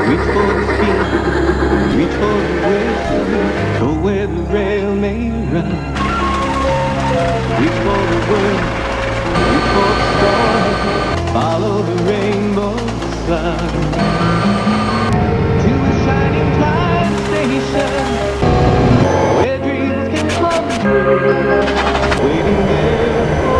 Reach for the speed, reach for the wisdom, go where the rail may run. Reach for the word, reach for the storm, follow the rainbow sun. To a shining time station, where dreams can come true, waiting there for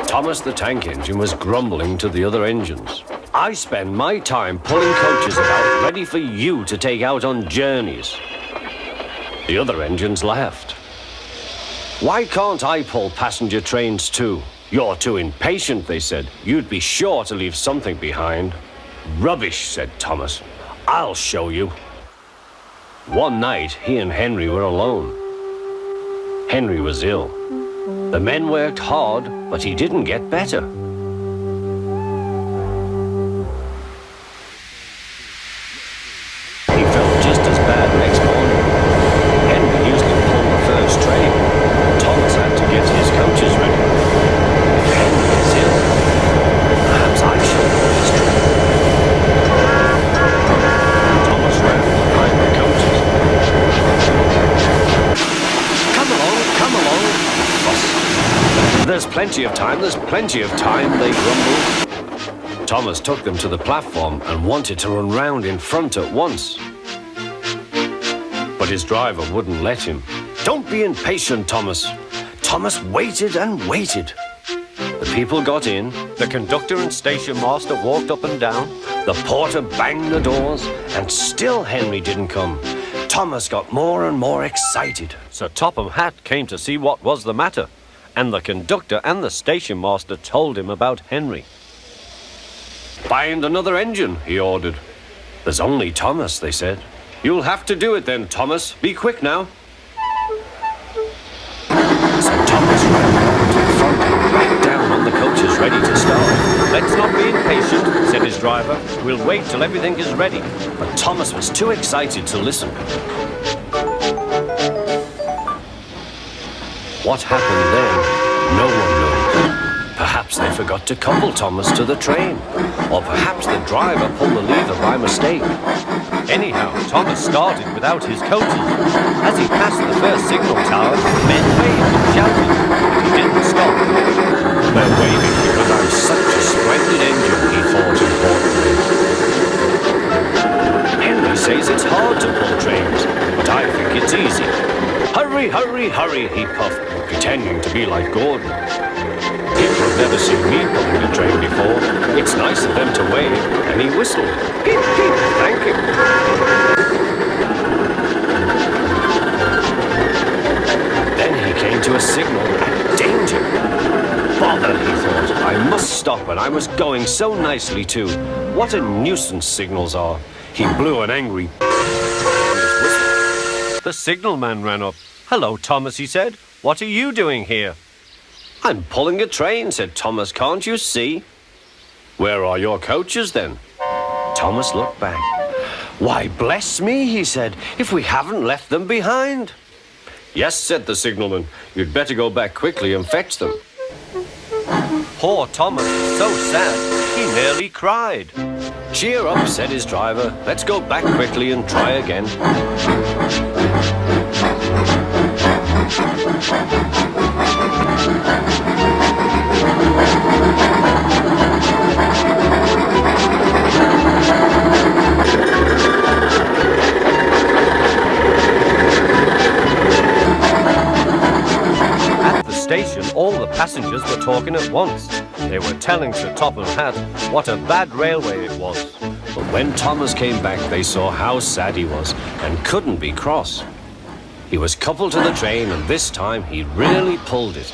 Thomas the tank engine was grumbling to the other engines. I spend my time pulling coaches about ready for you to take out on journeys. The other engines laughed. Why can't I pull passenger trains too? You're too impatient, they said. You'd be sure to leave something behind. Rubbish, said Thomas. I'll show you. One night, he and Henry were alone. Henry was ill. The men worked hard, but he didn't get better. He felt just as bad next morning. Henry usually pulled the first train. Thomas had to get his coaches ready. If Henry is ill, perhaps I shall pull his train. Thomas ran behind the coaches. Come along, he fussed. There's plenty of time, they grumbled. Thomas took them to the platform and wanted to run round in front at once. But his driver wouldn't let him. Don't be impatient, Thomas. Thomas waited and waited. The people got in, the conductor and station master walked up and down, the porter banged the doors, and still Henry didn't come. Thomas got more and more excited. Sir Topham Hatt came to see what was the matter, and the conductor and the station master told him about Henry. Find another engine, he ordered. There's only Thomas, they said. You'll have to do it then, Thomas. Be quick now. So Thomas ran round in front and back down on the coaches ready to start. Let's not be impatient, said his driver. We'll wait till everything is ready. But Thomas was too excited to listen. What happened then, no one knows. Perhaps they forgot to couple Thomas to the train. Or perhaps the driver pulled the lever by mistake. Anyhow, Thomas started without his coaches. As he passed the first signal tower, men waved and shouted, but he didn't stop. They're waving because I'm such a splendid engine, he thought importantly. Henry says it's hard to pull trains, but I think it's easy. Hurry, hurry, hurry, he puffed, pretending to be like Gordon. People have never seen me pulling a train before. It's nice of them to wave, and he whistled. Peep, peep, thank you. Then he came to a signal. Danger! Bother, he thought. I must stop, and I was going so nicely too. What a nuisance signals are. He blew an angry whistle. The signalman ran up. Hello, Thomas, he said. What are you doing here? I'm pulling a train, said Thomas. Can't you see? Where are your coaches, then? Thomas looked back. Why, bless me, he said, if we haven't left them behind. Yes, said the signalman. You'd better go back quickly and fetch them. Poor Thomas was so sad, he nearly cried. Cheer up, said his driver. Let's go back quickly and try again. At the station, all the passengers were talking at once. They were telling Sir Topham Hatt what a bad railway it was. But when Thomas came back, they saw how sad he was and couldn't be cross. He was coupled to the train, and this time he really pulled it.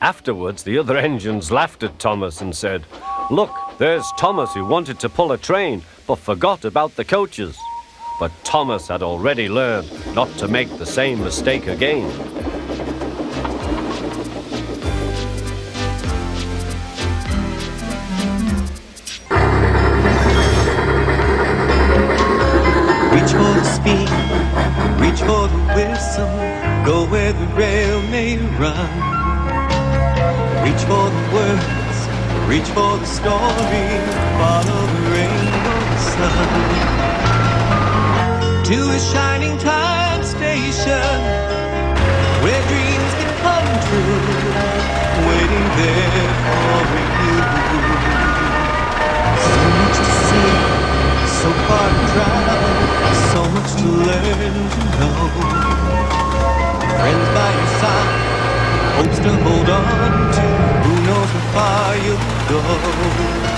Afterwards, the other engines laughed at Thomas and said, "Look, there's Thomas who wanted to pull a train, but forgot about the coaches." But Thomas had already learned not to make the same mistake again. Reach for the speed, reach for the whistle, go where the rail may run. Reach for the words, reach for the story, follow the rainbow sun. To a shining time station, where dreams can come true, waiting there for you. So much to see, so far to travel, so much to learn to know. Friends by your side, hopes to hold on to, who knows how far you'll go.